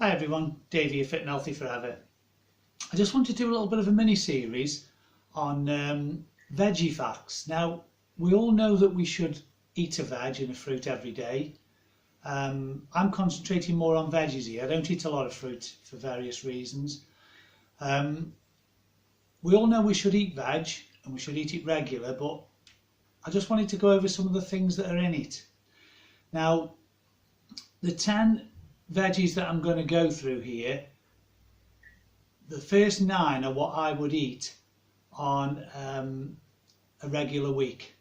Hi everyone, Dave here, Fit and Healthy Forever. I just want to do a little bit of a mini series on veggie facts. Now, we all know that we should eat a veg and a fruit every day. I'm concentrating more on veggies here. I don't eat a lot of fruit for various reasons. We all know we should eat veg and we should eat it regular, but I just wanted to go over some of the things that are in it. Now, the 10 veggies that I'm going to go through here, the first 9 are what I would eat on a regular week.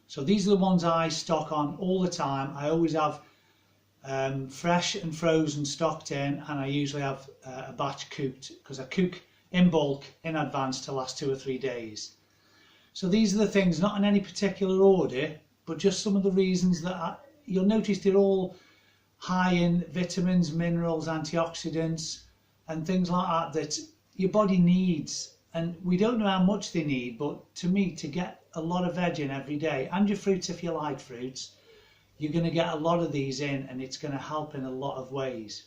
So these are the ones I stock on all the time. I always have fresh and frozen stocked in, and I usually have a batch cooked because I cook in bulk in advance to last 2 or 3 days. So these are the things, not in any particular order, but just some of the reasons that you'll notice they're all high in vitamins, minerals, antioxidants and things like that that your body needs. And we don't know how much they need, but to me, to get a lot of veg in every day, and your fruits if you like fruits, you're going to get a lot of these in, and it's going to help in a lot of ways.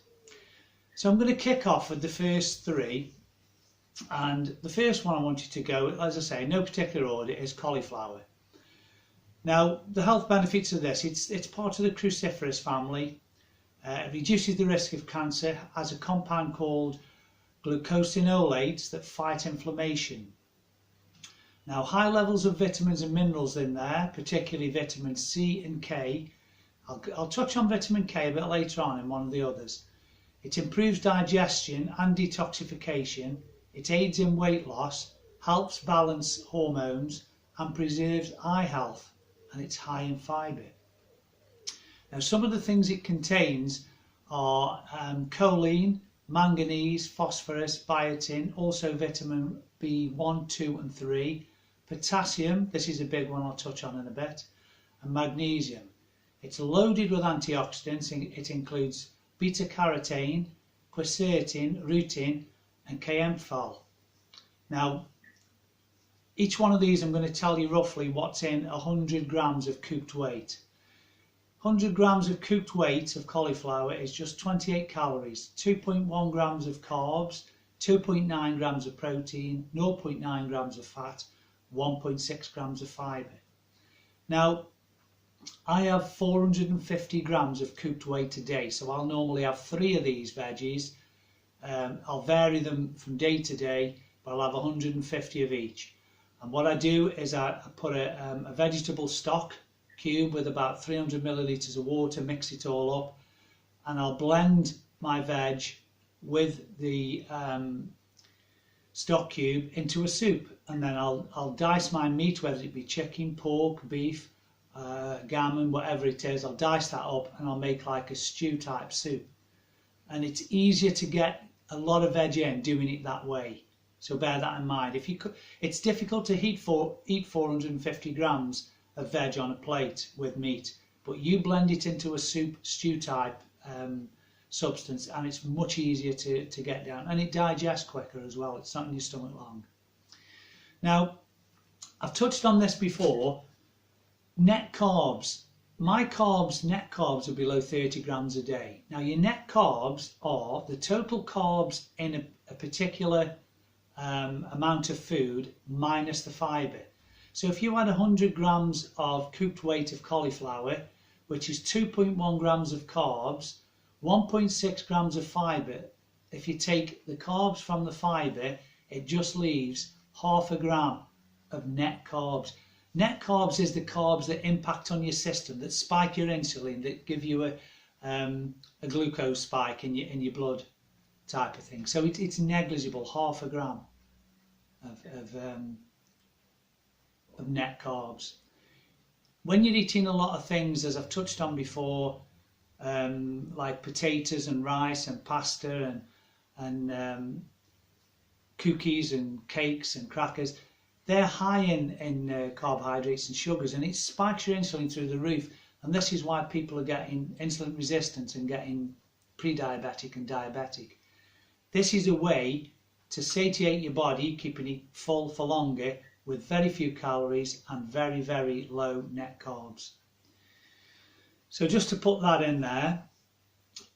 So I'm going to kick off with the first 3. And the first one I wanted to go, as I say, no particular order, is cauliflower. Now, the health benefits of this, it's part of the cruciferous family. It reduces the risk of cancer, has a compound called glucosinolates that fight inflammation. Now, high levels of vitamins and minerals in there, particularly vitamin C and K. I'll touch on vitamin K a bit later on in one of the others. It improves digestion and detoxification. It aids in weight loss, helps balance hormones and preserves eye health, and it's high in fibre. Now, some of the things it contains are choline, manganese, phosphorus, biotin, also vitamin B1, 2 and 3, potassium, this is a big one I'll touch on in a bit, and magnesium. It's loaded with antioxidants. It includes beta-carotene, quercetin, rutin and kaempferol. Now, each one of these I'm going to tell you roughly what's in 100 grams of cooked weight. 100 grams of cooked weight of cauliflower is just 28 calories, 2.1 grams of carbs, 2.9 grams of protein, 0.9 grams of fat, 1.6 grams of fibre. Now, I have 450 grams of cooked weight a day, so I'll normally have 3 of these veggies. I'll vary them from day to day, but I'll have 150 of each. And what I do is I put a vegetable stock cube with about 300 millilitres of water, mix it all up, and I'll blend my veg with the stock cube into a soup. And then I'll dice my meat, whether it be chicken, pork, beef, gammon, whatever it is. I'll dice that up and I'll make like a stew type soup. And it's easier to get a lot of veg in doing it that way. So bear that in mind. It's difficult to eat 450 grams of veg on a plate with meat, but you blend it into a soup, stew type substance, and it's much easier to get down, and it digests quicker as well. It's not in your stomach long. Now, I've touched on this before. Net carbs. My net carbs are below 30 grams a day. Now, your net carbs are the total carbs in a particular amount of food minus the fibre. So if you had 100 grams of cooked weight of cauliflower, which is 2.1 grams of carbs, 1.6 grams of fibre, if you take the carbs from the fibre, it just leaves half a gram of net carbs. Net carbs is the carbs that impact on your system, that spike your insulin, that give you a glucose spike in your blood type of thing. So it's negligible, half a gram of net carbs. When you're eating a lot of things, as I've touched on before, like potatoes and rice and pasta and cookies and cakes and crackers, they're high in carbohydrates and sugars, and it spikes your insulin through the roof. And this is why people are getting insulin resistance and getting pre-diabetic and diabetic. This is a way to satiate your body, keeping it full for longer, with very few calories and very, very low net carbs. So just to put that in there,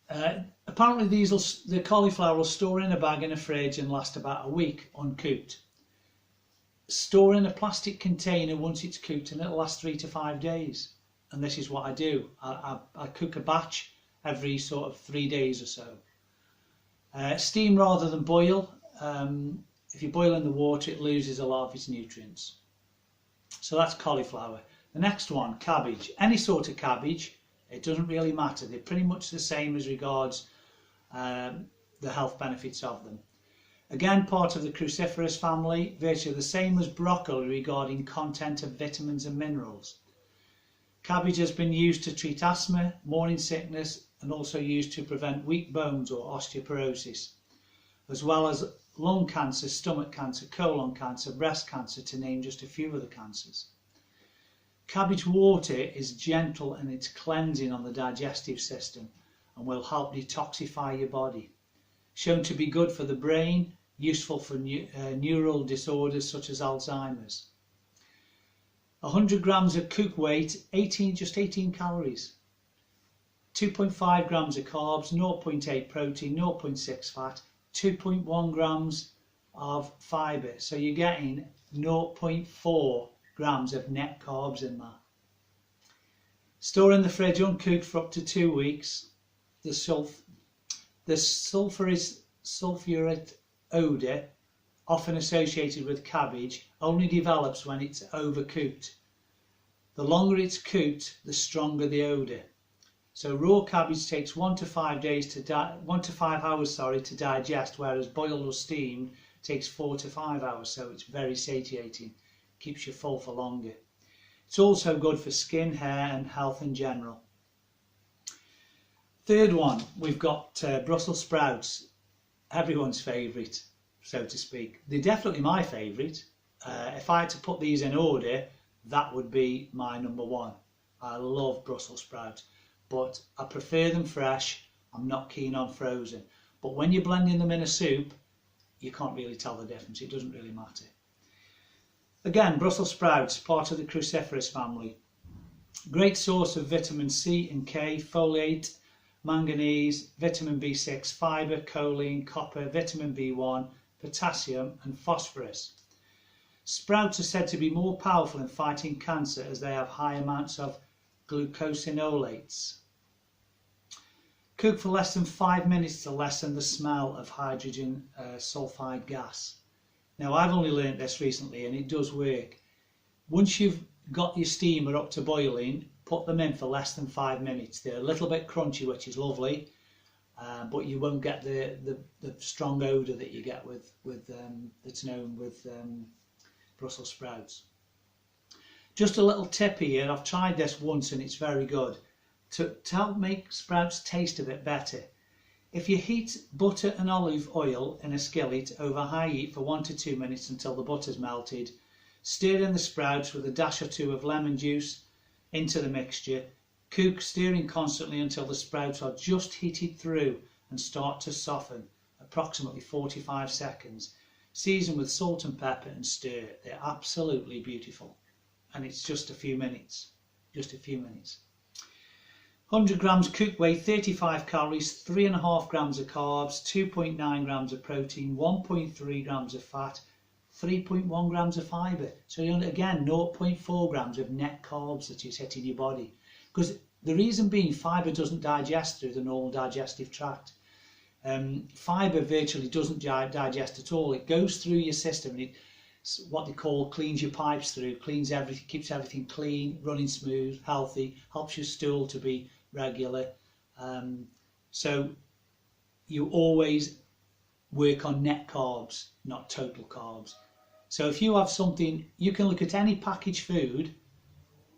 Apparently the cauliflower will store in a bag in a fridge and last about a week uncooked. Store in a plastic container once it's cooked and it'll last 3 to 5 days. And this is what I do. I cook a batch every sort of 3 days or so. Steam rather than boil. If you boil in the water, it loses a lot of its nutrients. So that's cauliflower. The next one, cabbage. Any sort of cabbage, it doesn't really matter. They're pretty much the same as regards the health benefits of them. Again, part of the cruciferous family, virtually the same as broccoli regarding content of vitamins and minerals. Cabbage has been used to treat asthma, morning sickness, and also used to prevent weak bones or osteoporosis, as well as lung cancer, stomach cancer, colon cancer, breast cancer, to name just a few of the cancers. Cabbage water is gentle and it's cleansing on the digestive system and will help detoxify your body. Shown to be good for the brain, useful for neural disorders such as Alzheimer's. 100 grams of cook weight, just 18 calories. 2.5 grams of carbs, 0.8 protein, 0.6 fat, 2.1 grams of fibre. So you're getting 0.4 grams of net carbs in that. Store in the fridge uncooked for up to 2 weeks. The sulfurous odour, often associated with cabbage, only develops when it's overcooked. The longer it's cooked, the stronger the odour. So raw cabbage takes 1 to 5 hours to digest, whereas boiled or steamed takes 4 to 5 hours. So it's very satiating, keeps you full for longer. It's also good for skin, hair, and health in general. Third one, we've got Brussels sprouts. Everyone's favourite, so to speak. They're definitely my favourite. If I had to put these in order, that would be my number one. I love Brussels sprouts, but I prefer them fresh. I'm not keen on frozen. But when you're blending them in a soup, you can't really tell the difference. It doesn't really matter. Again, Brussels sprouts, part of the cruciferous family. Great source of vitamin C and K, folate, manganese, vitamin B6, fibre, choline, copper, vitamin B1, potassium and phosphorus. Sprouts are said to be more powerful in fighting cancer as they have high amounts of glucosinolates. Cook for less than 5 minutes to lessen the smell of hydrogen sulfide gas. Now, I've only learnt this recently and it does work. Once you've got your steamer up to boiling, put them in for less than 5 minutes. They're a little bit crunchy, which is lovely, but you won't get the strong odour that you get with that's known with Brussels sprouts. Just a little tip here, I've tried this once and it's very good. To help make sprouts taste a bit better, if you heat butter and olive oil in a skillet over high heat for 1 to 2 minutes until the butter's melted, stir in the sprouts with a dash or two of lemon juice into the mixture. Cook, stirring constantly until the sprouts are just heated through and start to soften, approximately 45 seconds. Season with salt and pepper and stir. They're absolutely beautiful. And it's just a few minutes. Just a few minutes. 100 grams cook weight, 35 calories, 3.5 grams of carbs, 2.9 grams of protein, 1.3 grams of fat, 3.1 grams of fibre. So again, 0.4 grams of net carbs that is hitting your body. Because the reason being, fibre doesn't digest through the normal digestive tract. Fibre virtually doesn't digest at all. It goes through your system and it's what they call cleans your pipes through, cleans everything, keeps everything clean, running smooth, healthy, helps your stool to be regular. So you always work on net carbs, not total carbs. So if you have something, you can look at any packaged food,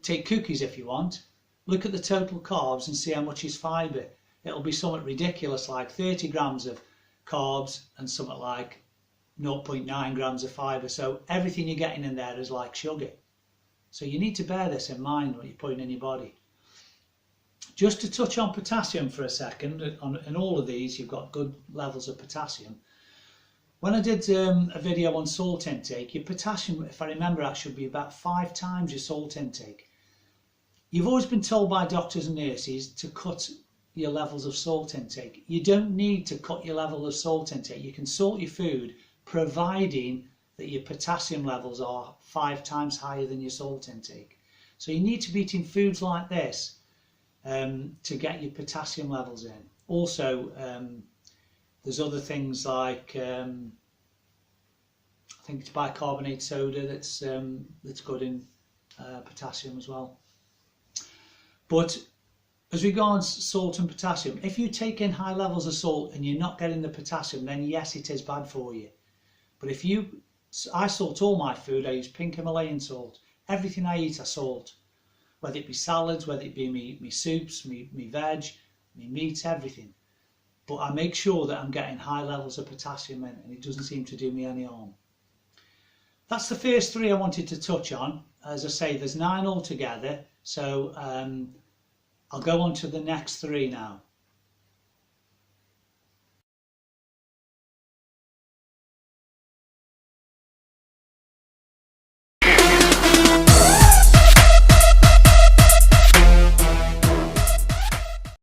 take cookies if you want, look at the total carbs and see how much is fibre. It'll be somewhat ridiculous, like 30 grams of carbs and something like 0.9 grams of fibre. So everything you're getting in there is like sugar. So you need to bear this in mind when you're putting in your body. Just to touch on potassium for a second, in all of these you've got good levels of potassium. When I did a video on salt intake, your potassium, if I remember, that should be about 5 times your salt intake. You've always been told by doctors and nurses to cut your levels of salt intake. You don't need to cut your level of salt intake. You can salt your food providing that your potassium levels are 5 times higher than your salt intake. So you need to be eating foods like this to get your potassium levels in. Also, there's other things like I think it's bicarbonate soda that's good in potassium as well. But as regards salt and potassium, if you take in high levels of salt and you're not getting the potassium, then yes, it is bad for you. But I salt all my food. I use pink Himalayan salt. Everything I eat I salt, whether it be salads, whether it be me soups, me veg, me meat, everything. But I make sure that I'm getting high levels of potassium in, and it doesn't seem to do me any harm. That's the first 3 I wanted to touch on. As I say, there's 9 altogether, so I'll go on to the next 3 now.